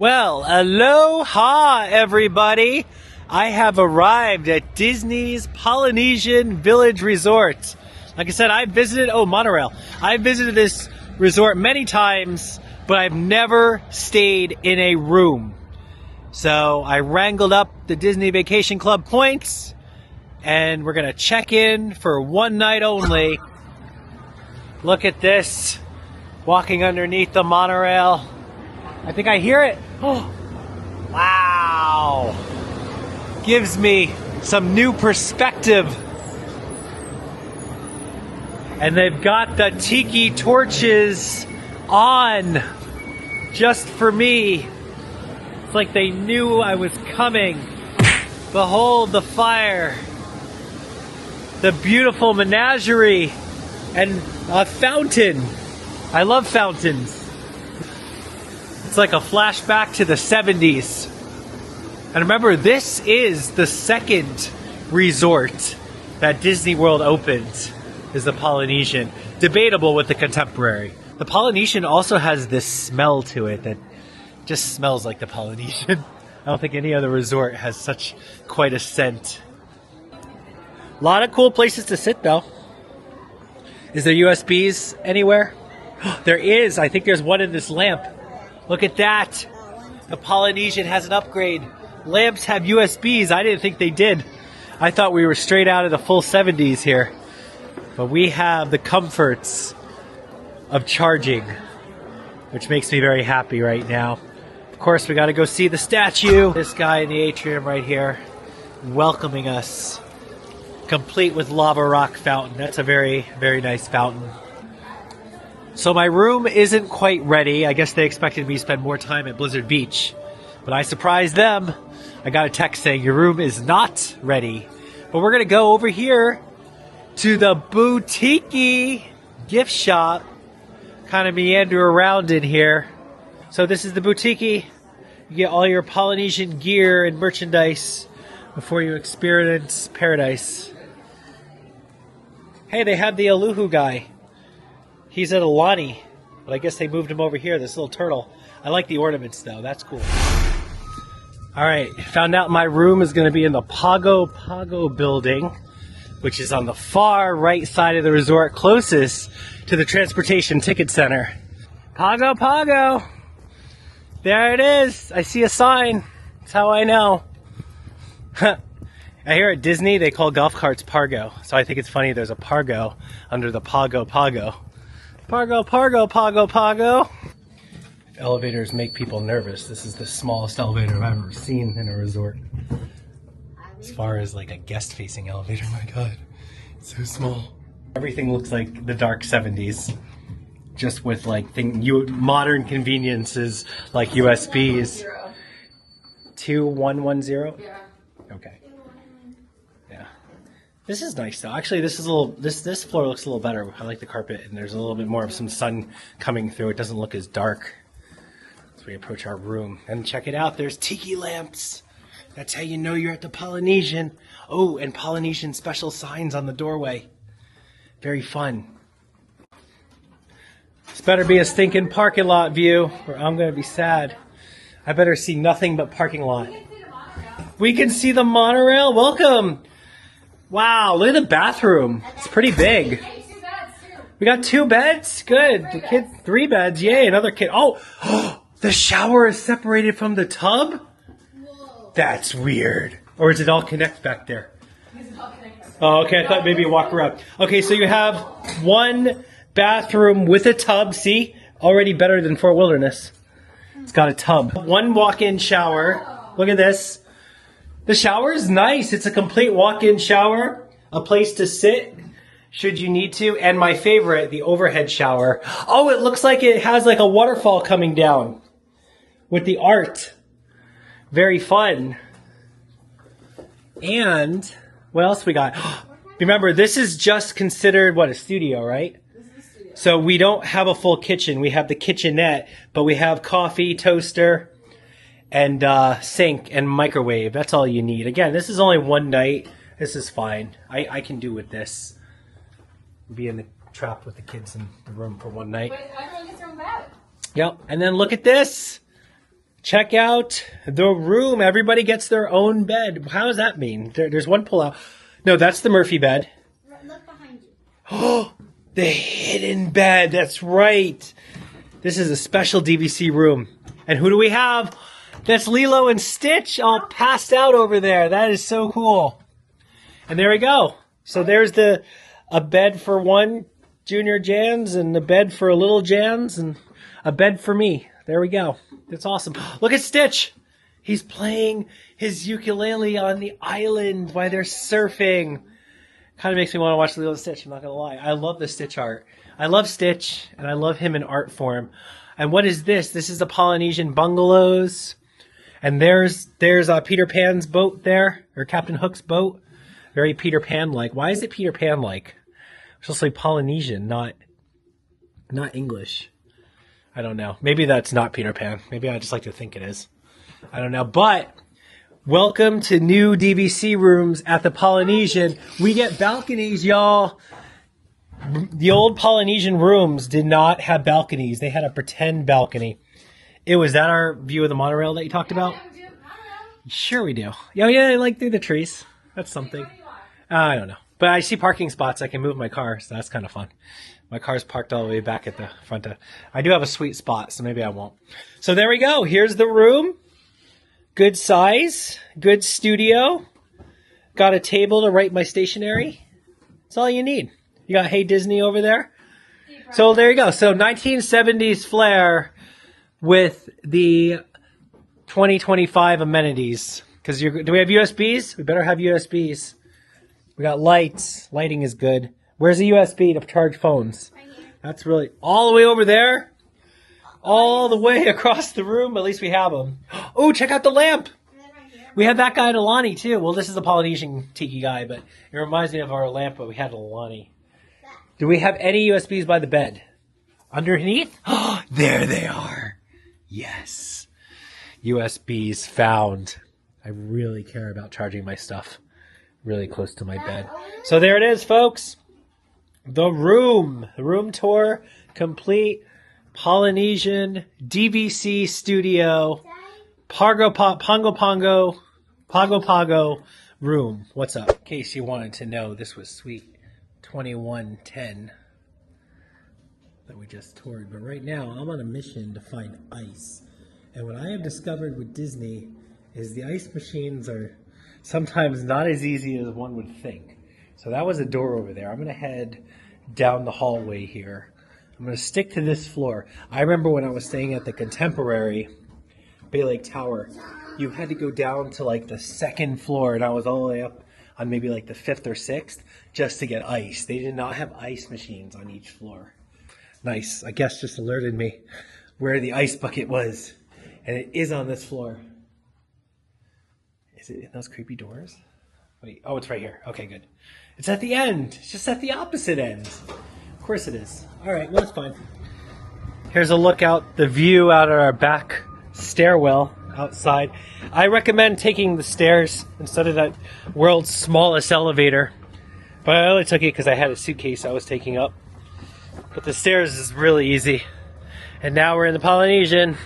Well, aloha everybody! I have arrived at Disney's Polynesian Village Resort. Like I said, I've visited, monorail. I've visited this resort many times, but I've never stayed in a room. So I wrangled up the Disney Vacation Club points, and we're gonna check in for one night only. Look at this, walking underneath the monorail. I think I hear it. Oh, wow. Gives me some new perspective. And they've got the tiki torches on just for me. It's like they knew I was coming. Behold the fire. The beautiful menagerie and a fountain. I love fountains. It's like a flashback to the 70s. And remember, this is the second resort that Disney World opened, is the Polynesian. Debatable with the Contemporary. The Polynesian also has this smell to it that just smells like the Polynesian. I don't think any other resort has such quite a scent. A lot of cool places to sit though. Is there USBs anywhere? There is. I think there's one in this lamp. Look at that. The Polynesian has an upgrade. Lamps have USBs. I didn't think they did. I thought we were straight out of the full 70s here. But we have the comforts of charging, which makes me very happy right now. Of course, we got to go see the statue. This guy in the atrium right here welcoming us, complete with lava rock fountain. That's a very, very nice fountain. So my room isn't quite ready. I guess they expected me to spend more time at Blizzard Beach, but I surprised them. I got a text saying your room is not ready. But we're gonna go over here to the boutique gift shop, kind of meander around in here. So this is the boutique. You get all your Polynesian gear and merchandise before you experience paradise. Hey, they have the Aluhu guy. He's at Alani, but I guess they moved him over here, this little turtle. I like the ornaments though, that's cool. Alright, found out my room is going to be in the Pago Pago building, which is on the far right side of the resort, closest to the transportation ticket center. Pago Pago! There it is! I see a sign. That's how I know. I hear at Disney they call golf carts Pargo, so I think it's funny there's a Pargo under the Pago Pago. Pargo, Pargo, Pago, Pago. If elevators make people nervous, this is the smallest elevator I've ever seen in a resort. As far as like a guest-facing elevator, my god, it's so small. Everything looks like the dark 70s, just with like modern conveniences like USBs. 2110? Yeah. Okay. This is nice though. Actually, this is a little. This floor looks a little better. I like the carpet, and there's a little bit more of some sun coming through. It doesn't look as dark as we approach our room. And check it out. There's tiki lamps. That's how you know you're at the Polynesian. Oh, and Polynesian special signs on the doorway. Very fun. This better be a stinking parking lot view, or I'm gonna be sad. I better see nothing but parking lot. We can see the monorail. Welcome. Wow, look at the bathroom. It's pretty big. We got 2 beds? Good. The kid, 3 beds. Yay, another kid. Oh, the shower is separated from the tub? That's weird. Or does it all connect back there? Oh, okay, I thought maybe you walk around. Okay, so you have 1 bathroom with a tub. See? Already better than Fort Wilderness. It's got a tub. 1 walk-in shower. Look at this. The shower is nice. It's a complete walk-in shower, a place to sit should you need to, and my favorite, the overhead shower. Oh, it looks like it has like a waterfall coming down with the art. Very fun. And what else we got? Remember, this is just considered, what, a studio, right? This is a studio. So we don't have a full kitchen. We have the kitchenette, but we have coffee, toaster, and sink and microwave. That's all you need. Again, this is only 1 night. This is fine. I can do with this. Be in the trapped with the kids in the room for 1 night. But everyone gets their own bed. Yep. And then look at this. Check out the room. Everybody gets their own bed. How does that mean? There's one pull-out. No, that's the Murphy bed. Look behind you. Oh, the hidden bed. That's right. This is a special DVC room. And who do we have? That's Lilo and Stitch all passed out over there. That is so cool. And there we go. So there's a bed for one Junior Jans and a bed for a little Jans and a bed for me. There we go. That's awesome. Look at Stitch. He's playing his ukulele on the island while they're surfing. Kind of makes me want to watch Lilo and Stitch, I'm not going to lie. I love the Stitch art. I love Stitch, and I love him in art form. And what is this? This is the Polynesian bungalows. And there's Peter Pan's boat there, or Captain Hook's boat. Very Peter Pan-like. Why is it Peter Pan-like? It's supposed to be Polynesian, not English. I don't know. Maybe that's not Peter Pan. Maybe I just like to think it is. I don't know. But welcome to new DVC rooms at the Polynesian. We get balconies, y'all. The old Polynesian rooms did not have balconies. They had a pretend balcony. Was that our view of the monorail that you talked about? Sure we do. Yeah, like through the trees. That's something. I don't know. But I see parking spots. I can move my car, so that's kind of fun. My car's parked all the way back at the front. I do have a sweet spot, so maybe I won't. So there we go. Here's the room. Good size. Good studio. Got a table to write my stationery. That's all you need. You got Hey Disney over there. So there you go. So 1970s flair with the 2025 amenities. Because do we have USBs? We better have USBs. We got lights. Lighting is good. Where's the USB to charge phones? Right here. That's really all the way over there. All the way across the room. At least we have them. Oh, check out the lamp. And then right here. We had that guy at Alani too. Well, this is a Polynesian tiki guy, but it reminds me of our lamp, but we had Alani. Do we have any USBs by the bed? Underneath? Oh, there they are. Yes. USBs found. I really care about charging my stuff really close to my bed. So there it is, folks. The room tour complete. Polynesian DVC studio. Pago Pago room. What's up? In case you wanted to know, this was Suite 2110 that we just toured. But right now, I'm on a mission to find ice. And what I have discovered with Disney is the ice machines are sometimes not as easy as one would think. So that was a door over there. I'm going to head down the hallway here. I'm going to stick to this floor. I remember when I was staying at the Contemporary Bay Lake Tower, you had to go down to like the second floor, and I was all the way up on maybe like the 5th or 6th just to get ice. They did not have ice machines on each floor. Nice. I guess just alerted me where the ice bucket was. And it is on this floor. Is it in those creepy doors? Wait, oh, it's right here. Okay, good. It's at the end. It's just at the opposite end. Of course it is. All right, well, it's fine. Here's a look out, the view out of our back stairwell outside. I recommend taking the stairs instead of that world's smallest elevator. But I only took it because I had a suitcase I was taking up. But the stairs is really easy. And now we're in the Polynesian.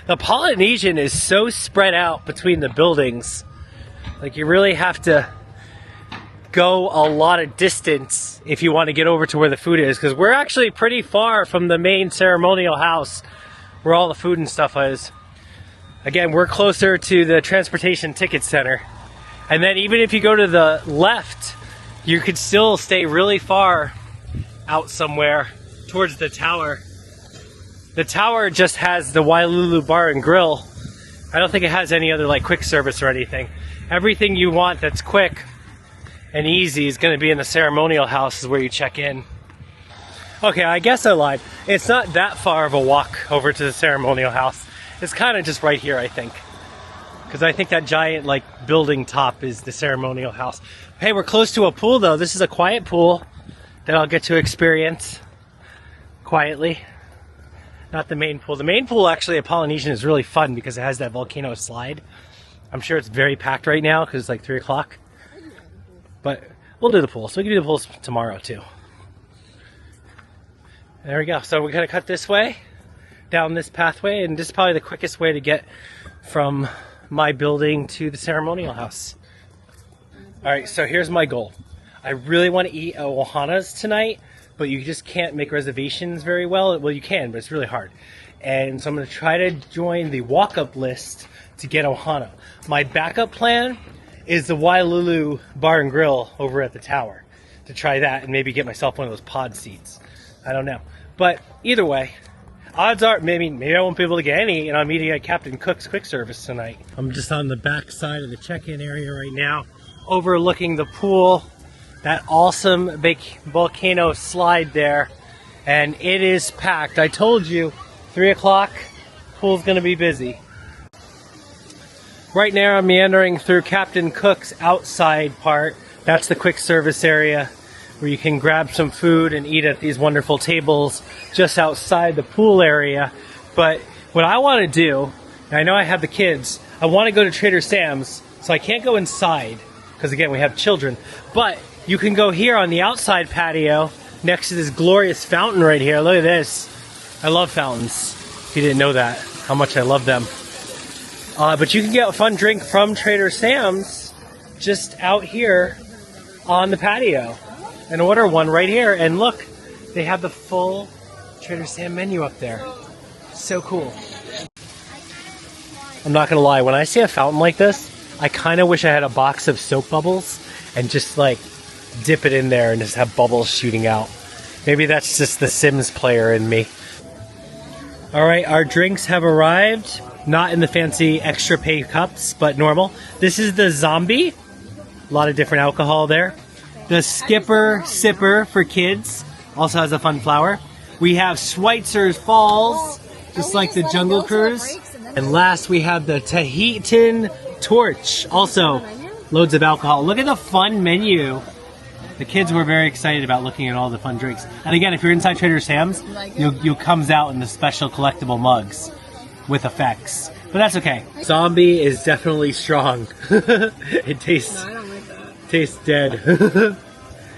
The Polynesian is so spread out between the buildings. Like, you really have to go a lot of distance if you want to get over to where the food is, because we're actually pretty far from the main ceremonial house where all the food and stuff is. Again, we're closer to the transportation ticket center. And then even if you go to the left, you could still stay really far out somewhere towards the tower. The tower just has the Wailulu Bar and Grill. I don't think it has any other like quick service or anything. Everything you want that's quick and easy is going to be in the ceremonial house, is where you check in. Okay, I guess I lied. It's not that far of a walk over to the ceremonial house. It's kind of just right here, I think. Because I think that giant like building top is the ceremonial house. Hey, we're close to a pool though. This is a quiet pool that I'll get to experience quietly. Not the main pool. The main pool actually at Polynesian is really fun because it has that volcano slide. I'm sure it's very packed right now because it's like 3 o'clock. But we'll do the pool. So we can do the pool tomorrow too. There we go. So we're going to cut this way, down this pathway, and this is probably the quickest way to get from my building to the ceremonial house. All right, so here's my goal. I really want to eat at Ohana's tonight, but you just can't make reservations very well. Well, you can, but it's really hard. And so I'm going to try to join the walk-up list to get Ohana. My backup plan is the Wailulu Bar and Grill over at the tower, to try that and maybe get myself one of those pod seats. I don't know. But either way, odds are maybe I won't be able to get any, and I'm eating at Captain Cook's quick service tonight. I'm just on the back side of the check-in area right now, overlooking the pool, that awesome volcano slide there, and it is packed. I told you, 3 o'clock, pool's gonna be busy. Right now I'm meandering through Captain Cook's outside part. That's the quick service area where you can grab some food and eat at these wonderful tables just outside the pool area. But what I want to do, and I know I have the kids, I want to go to Trader Sam's, so I can't go inside because again we have children, but you can go here on the outside patio next to this glorious fountain right here. Look at this. I love fountains. If you didn't know that, how much I love them. But you can get a fun drink from Trader Sam's just out here on the patio and order one right here. And look, they have the full Trader Sam menu up there. So cool. I'm not gonna lie, when I see a fountain like this, I kind of wish I had a box of soap bubbles and just like dip it in there and just have bubbles shooting out. Maybe that's just the Sims player in me. All right, our drinks have arrived. Not in the fancy extra pay cups, but normal. This is the Zombie. A lot of different alcohol there. The Skipper Sipper for kids. Also has a fun flower. We have Schweitzer's Falls, just like the Jungle Cruise. And last we have the Tahitian Torch. Also, loads of alcohol. Look at the fun menu. The kids were very excited about looking at all the fun drinks. And again, if you're inside Trader Sam's, you'll comes out in the special collectible mugs with effects. But that's okay. Zombie is definitely strong. It tastes, No, I don't like that. tastes dead.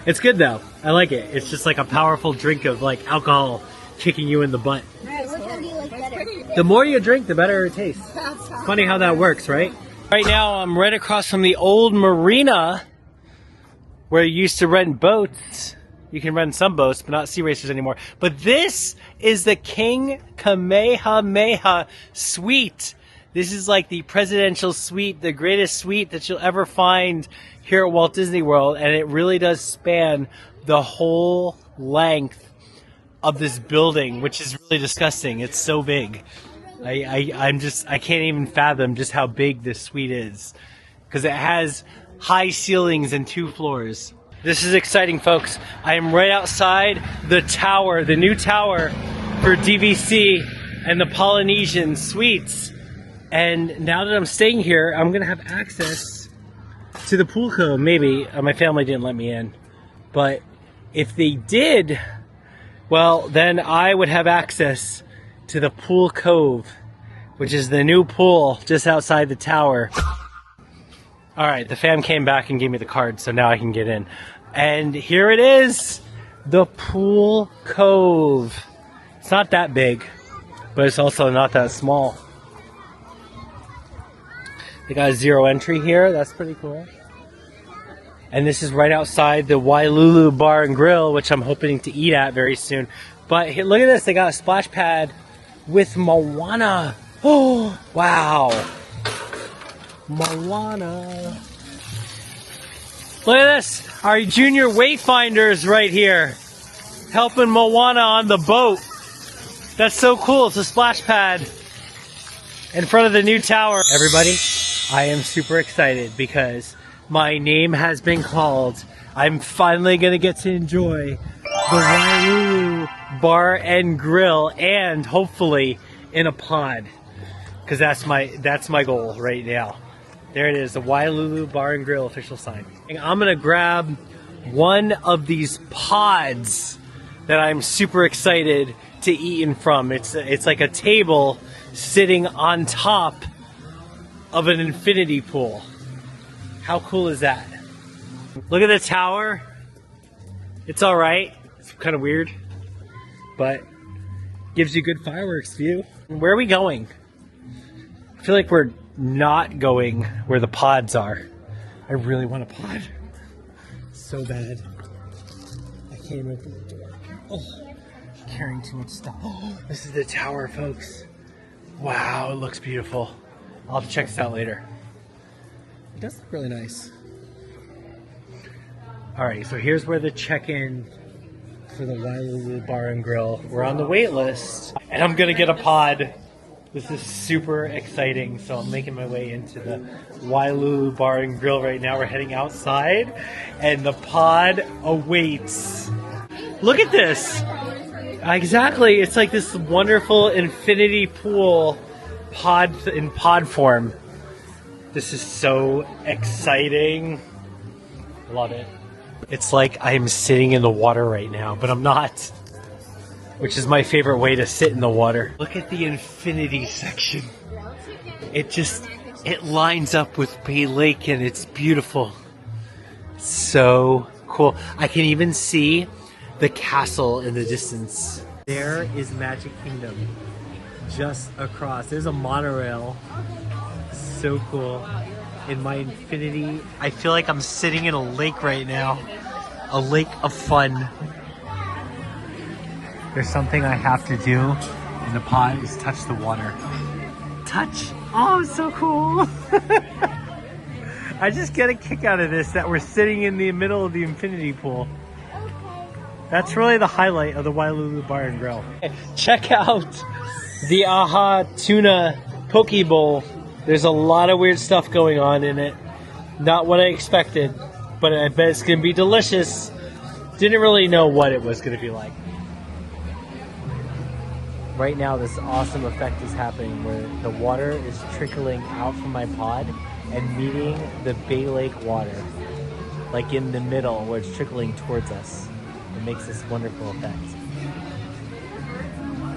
It's good though. I like it. It's just like a powerful drink of like alcohol kicking you in the butt. The more you drink, the better it tastes. Funny how that works, right? Right now, I'm right across from the old marina where you used to rent boats. You can rent some boats, but not sea racers anymore. But this is the King Kamehameha Suite. This is like the presidential suite, the greatest suite that you'll ever find here at Walt Disney World. And it really does span the whole length of this building, which is really disgusting. It's so big. I can't even fathom just how big this suite is, because it has high ceilings and 2 floors. This is exciting, folks. I am right outside the tower, the new tower for DVC and the Polynesian suites. And now that I'm staying here, I'm gonna have access to the pool cove. Maybe my family didn't let me in, but if they did, well, then I would have access to the pool cove, which is the new pool just outside the tower. All right, the fam came back and gave me the card, so now I can get in. And here it is, the pool cove. It's not that big, but it's also not that small. They got a 0 entry here. That's pretty cool. And this is right outside the Wailulu Bar and Grill, which I'm hoping to eat at very soon. But here, look at this. They got a splash pad with Moana. Oh, wow. Moana. Look at this. Our junior wayfinders right here helping Moana on the boat. That's so cool. It's a splash pad in front of the new tower. Everybody, I am super excited because my name has been called. I'm finally going to get to enjoy the Wulu Bar and Grill, and hopefully in a pod, because that's my goal right now. There it is, the Wailulu Bar and Grill official sign. And I'm gonna grab one of these pods that I'm super excited to eat in from. It's like a table sitting on top of an infinity pool. How cool is that? Look at the tower. It's all right. It's kind of weird, but gives you good fireworks view. Where are we going? I feel like we're not going where the pods are. I really want a pod. So bad. I can't even open the door. Oh, carrying too much stuff. Oh, this is the tower, folks. Wow, it looks beautiful. I'll have to check this out later. It does look really nice. Alright, so here's where the check-in for the Wailulu Bar and Grill. We're on the wait list, and I'm gonna get a pod. This is super exciting, so I'm making my way into the Wailulu Bar and Grill right now. We're heading outside, and the pod awaits. Look at this! Exactly, it's like this wonderful infinity pool pod in pod form. This is so exciting. Love it. It's like I'm sitting in the water right now, but I'm not. Which is my favorite way to sit in the water. Look at the infinity section. It lines up with Bay Lake and it's beautiful. So cool. I can even see the castle in the distance. There is Magic Kingdom just across. There's a monorail. So cool. In my infinity, I feel like I'm sitting in a lake right now. A lake of fun. There's something I have to do in the pod is touch the water. Touch! Oh, it's so cool! I just get a kick out of this that we're sitting in the middle of the infinity pool. That's really the highlight of the Wailulu Bar and Grill. Check out the AHA Tuna Poke Bowl. There's a lot of weird stuff going on in it. Not what I expected, but I bet it's going to be delicious. Didn't really know what it was going to be like. Right now, this awesome effect is happening where the water is trickling out from my pod and meeting the Bay Lake water, like in the middle where it's trickling towards us. It makes this wonderful effect.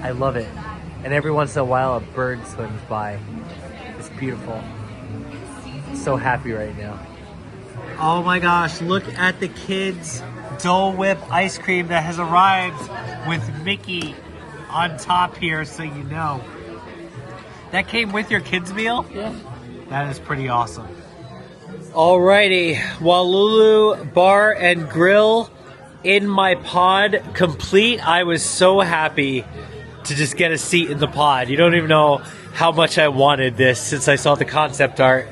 I love it. And every once in a while, a bird swims by. It's beautiful. So happy right now. Oh my gosh, look at the kids' Dole Whip ice cream that has arrived with Mickey on top here, so you know. That came with your kids' meal? Yeah. That is pretty awesome. Alrighty, Wailulu Bar and Grill in my pod complete. I was so happy to just get a seat in the pod. You don't even know how much I wanted this since I saw the concept art.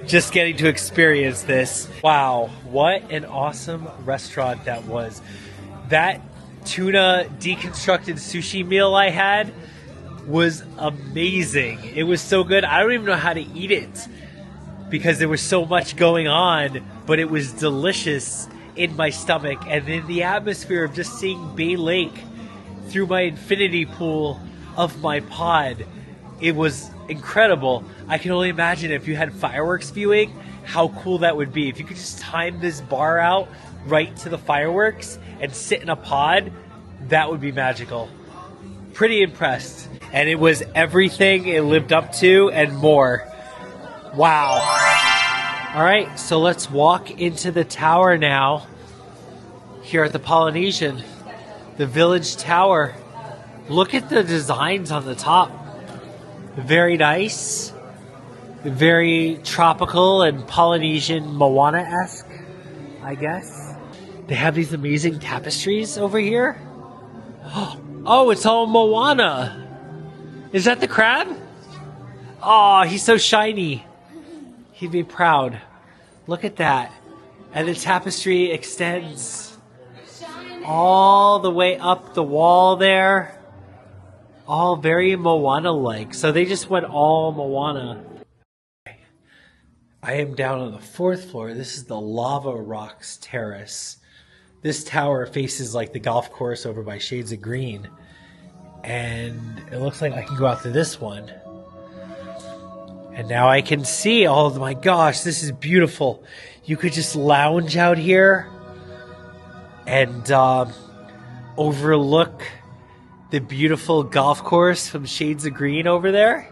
Just getting to experience this. Wow, what an awesome restaurant that was. That tuna deconstructed sushi meal I had was amazing. It was so good. I don't even know how to eat it because there was so much going on, but it was delicious in my stomach. And in the atmosphere of just seeing Bay Lake through my infinity pool of my pod, it was incredible. I can only imagine if you had fireworks viewing, how cool that would be. If you could just time this bar out right to the fireworks and sit in a pod, that would be magical. Pretty impressed. And it was everything it lived up to and more. Wow. All right, so let's walk into the tower now here at the Polynesian, the village tower. Look at the designs on the top. Very nice. Very tropical and Polynesian Moana-esque, I guess. They have these amazing tapestries over here. Oh, it's all Moana. Is that the crab? Oh, he's so shiny. He'd be proud. Look at that. And the tapestry extends all the way up the wall there. All very Moana-like. So they just went all Moana. I am down on the 4th floor. This is the Lava Rocks Terrace. This tower faces like the golf course over by Shades of Green. And it looks like I can go out to this one. And now I can see, oh my gosh, this is beautiful. You could just lounge out here and overlook the beautiful golf course from Shades of Green over there.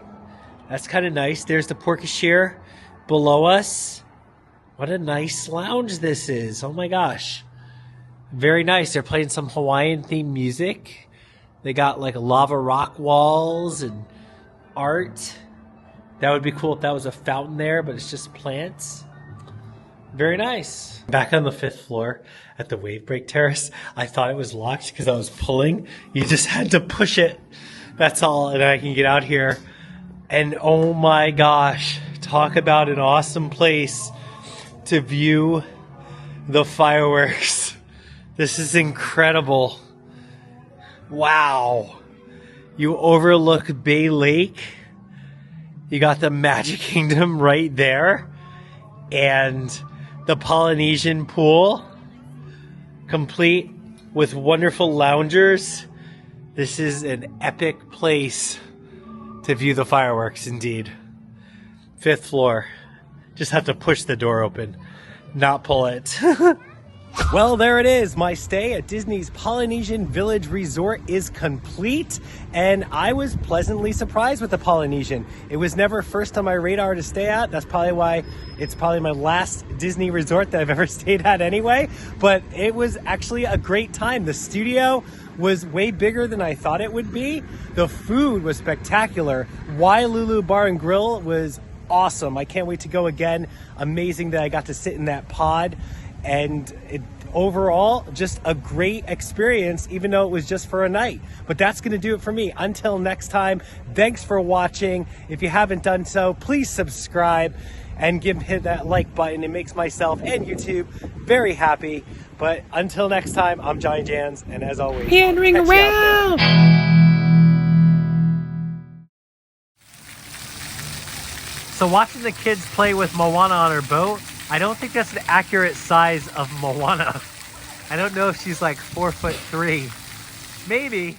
That's kind of nice. There's the Porkashire below us. What a nice lounge this is. Oh my gosh. Very nice. They're playing some Hawaiian themed music. They got like lava rock walls and art. That would be cool if that was a fountain there, but it's just plants. Very nice. Back on the 5th floor at the wave break terrace, I thought it was locked because I was pulling. You just had to push it. That's all, and I can get out here. And oh my gosh, talk about an awesome place to view the fireworks. This is incredible. Wow. You overlook Bay Lake. You got the Magic Kingdom right there. And the Polynesian pool, complete with wonderful loungers. This is an epic place to view the fireworks indeed. 5th floor. Just have to push the door open, not pull it. Well, there it is. My stay at Disney's Polynesian Village Resort is complete, and I was pleasantly surprised with the Polynesian. It was never first on my radar to stay at. That's probably why it's probably my last Disney resort that I've ever stayed at anyway, but it was actually a great time. The studio was way bigger than I thought it would be. The food was spectacular. Wailulu Bar and Grill was awesome. I can't wait to go again. Amazing that I got to sit in that pod. And overall, just a great experience, even though it was just for a night. But that's going to do it for me. Until next time, thanks for watching. If you haven't done so, please subscribe and hit that like button. It makes myself and YouTube very happy. But until next time, I'm JohnnyJans, and as always, Meandering around. So watching the kids play with Moana on her boat, I don't think that's an accurate size of Moana. I don't know if she's like 4'3". Maybe.